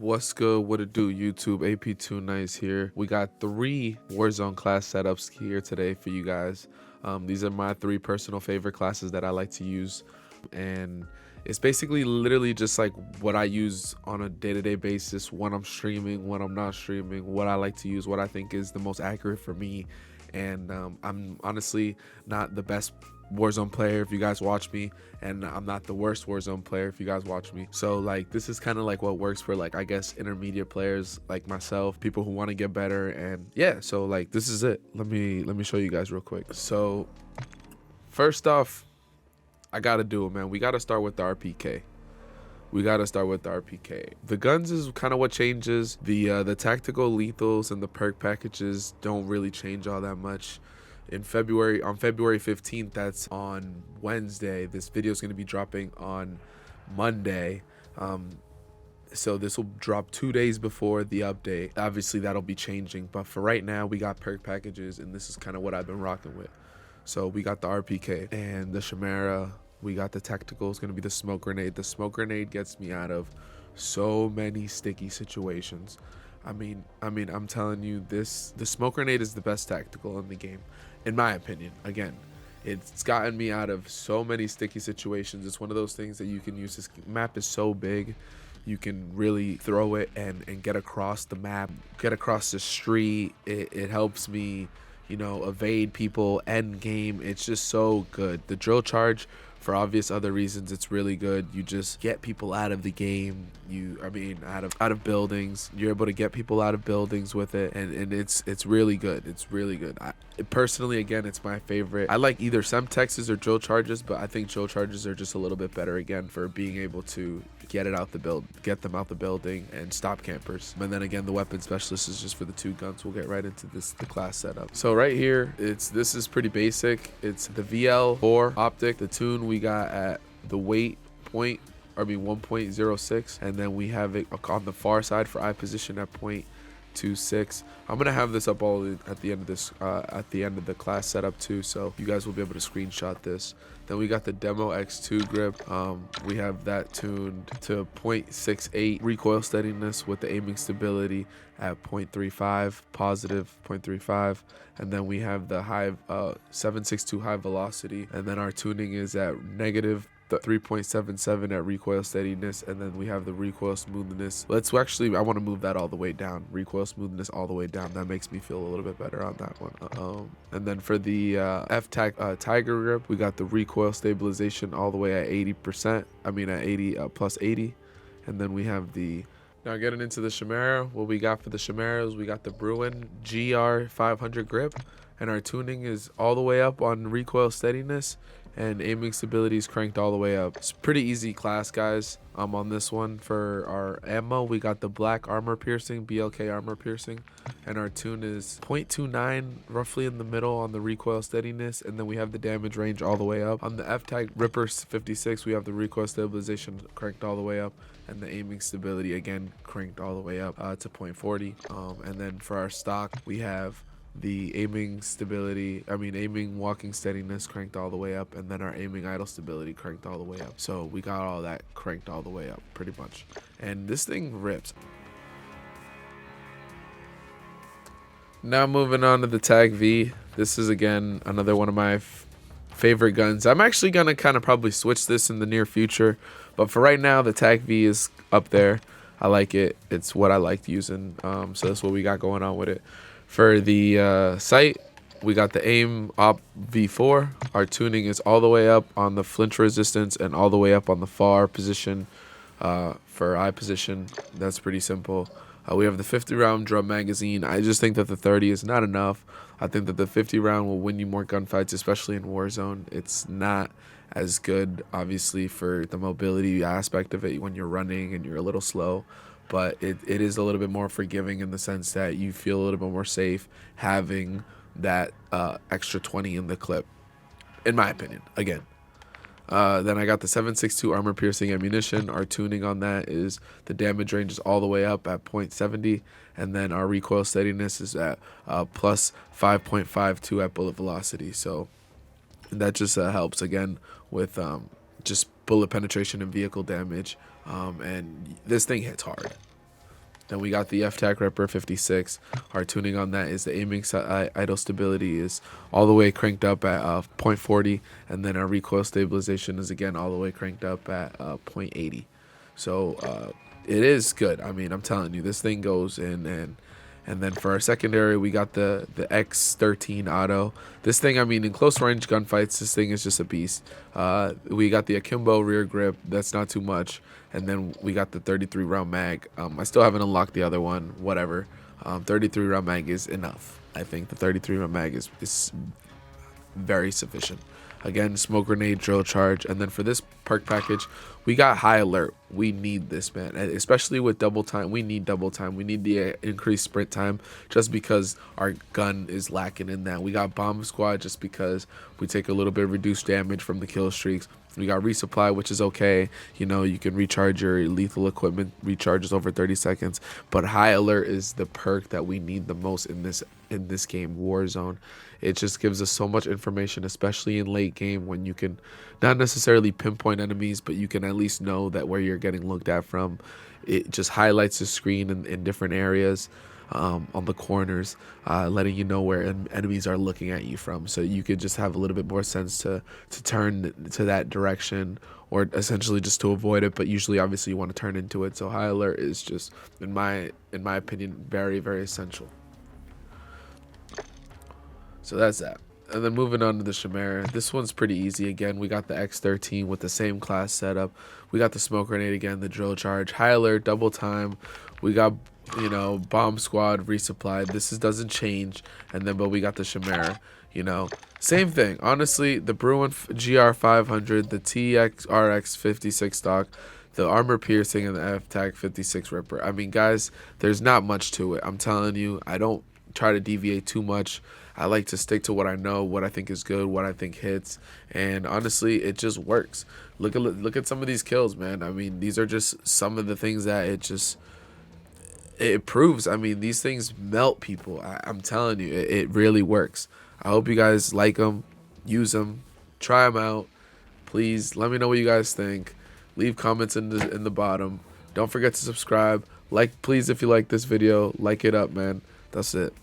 What's good? What it do, YouTube? APtooNice here. We got 3 Warzone class setups here today for you guys. These are my 3 personal favorite classes that I like to use, and it's basically literally just like what I use on a day-to-day basis when I'm streaming, when I'm not streaming, what I like to use, what I think is the most accurate for me. And I'm honestly not the best Warzone player if you guys watch me, and I'm not the worst Warzone player if you guys watch me. So like this is kind of like what works for, like, I guess, intermediate players like myself, people who want to get better. And yeah, so like this is it. Let me show you guys real quick. So first off, I gotta do it, man. We gotta start with the RPK. The guns is kind of what changes. The tactical lethals and the perk packages don't really change all that much. On February 15th, that's on Wednesday. This video is going to be dropping on Monday. So this will drop 2 days before the update. Obviously that'll be changing, but for right now we got perk packages, and this is kind of what I've been rocking with. So we got the RPK and the Chimera. We got the tactical. It's going to be the smoke grenade. The smoke grenade gets me out of so many sticky situations. I mean, I'm telling you, the smoke grenade is the best tactical in the game, in my opinion. Again, it's gotten me out of so many sticky situations. It's one of those things that you can use. This map is so big, you can really throw it and get across the map, get across the street. It helps me, you know, evade people, end game. It's just so good. The drill charge, for obvious other reasons, it's really good. You just get people out of the game. Out of buildings. You're able to get people out of buildings with it, and it's really good. It's really good. Personally, again, it's my favorite. I like either Semtexes or drill charges, but I think drill charges are just a little bit better, again, for being able to get them out the building and stop campers. And then again, the weapon specialist is just for the 2 guns. We'll get right into the class setup. So right here, this is pretty basic. It's the VL4 optic. The tune we got at the weight 1.06, and then we have it on the far side for eye position at 0.26. I'm gonna have this up all at the end of the class setup too, so you guys will be able to screenshot this. Then we got the Demo X2 grip. We have that tuned to 0.68 recoil steadiness with the aiming stability at 0.35, positive 0.35. And then we have the 762 high velocity, and then our tuning is at negative 3.77 at recoil steadiness. And then we have the recoil smoothness. I want to move that all the way down. Recoil smoothness all the way down. That makes me feel a little bit better on that one. And then for the Tiger grip, we got the recoil stabilization all the way at 80%. At 80 plus 80. And then we have now getting into the Chimera. What we got for the Chimeras, we got the Bruin GR500 grip, and our tuning is all the way up on recoil steadiness, and aiming stability is cranked all the way up. It's pretty easy class, guys. On this one, for our ammo, we got the black armor piercing, BLK armor piercing, and our tune is 0.29, roughly in the middle on the recoil steadiness. And then we have the damage range all the way up. On the F-Tag Ripper 56, we have the recoil stabilization cranked all the way up, and the aiming stability again cranked all the way up to 0.40. And then for our stock, we have the aiming walking steadiness cranked all the way up, and then our aiming idle stability cranked all the way up. So we got all that cranked all the way up pretty much, and this thing rips. Now moving on to the Tag V. This is again another one of my favorite guns. I'm actually gonna kind of probably switch this in the near future, but for right now the Tag V is up there. I like it. It's what I liked using, so that's what we got going on with it. For the sight, we got the aim op V4. Our tuning is all the way up on the flinch resistance and all the way up on the far position. For eye position, that's pretty simple. We have the 50 round drum magazine. I just think that the 30 is not enough. I think that the 50 round will win you more gunfights, especially in Warzone. It's not as good, obviously, for the mobility aspect of it when you're running and you're a little slow. But it is a little bit more forgiving in the sense that you feel a little bit more safe having that extra 20 in the clip, in my opinion, again. Then I got the 762 armor piercing ammunition. Our tuning on that is the damage range is all the way up at 0.70, and then our recoil steadiness is at plus 5.52 at bullet velocity. So that just helps again with just bullet penetration and vehicle damage. And this thing hits hard. Then we got the FTAC Ripper 56. Our tuning on that is the aiming idle stability is all the way cranked up at 0.40, and then our recoil stabilization is again all the way cranked up at 0.80. So it is good. I mean, I'm telling you, this thing goes in. And then for our secondary, we got the X13 auto. This thing, I mean, in close range gunfights, this thing is just a beast. We got the akimbo rear grip. That's not too much. And then we got the 33 round mag. I still haven't unlocked the other one. Whatever. 33 round mag is enough. I think the 33 round mag is very sufficient. Again, smoke grenade, drill charge, and then for this perk package, we got high alert. We need this, man, especially with double time. We need double time. We need the increased sprint time just because our gun is lacking in that. We got bomb squad just because we take a little bit of reduced damage from the kill streaks. We got resupply, which is okay. You know, you can recharge your lethal equipment, recharges over 30 seconds. But high alert is the perk that we need the most in this game, Warzone. It just gives us so much information, especially in late game when you can not necessarily pinpoint enemies, but you can at least know that where you're getting looked at from. It just highlights the screen in different areas. On the corners, letting you know where enemies are looking at you from, so you could just have a little bit more sense to turn to that direction, or essentially just to avoid it. But usually, obviously, you want to turn into it. So high alert is just, in my opinion, very, very essential. So that's that. And then moving on to the Chimera. This one's pretty easy. Again, we got the X13 with the same class setup. We got the smoke grenade again, the drill charge, high alert, double time. We got, you know, bomb squad, resupply. This doesn't change. And then, but we got the Chimera, you know, same thing. Honestly, the Bruin GR500, the TXRX 56 stock, the armor piercing, and the FTAC 56 Ripper. I mean, guys, there's not much to it. I'm telling you, I don't try to deviate too much. I like to stick to what I know, what I think is good, what I think hits, and honestly, it just works. Look at some of these kills, man. I mean, these are just some of the things that it proves. I mean, these things melt people. I'm telling you, it really works. I hope you guys like them, use them, try them out. Please let me know what you guys think. Leave comments in the bottom. Don't forget to subscribe. Like, please, if you like this video, like it up, man. That's it.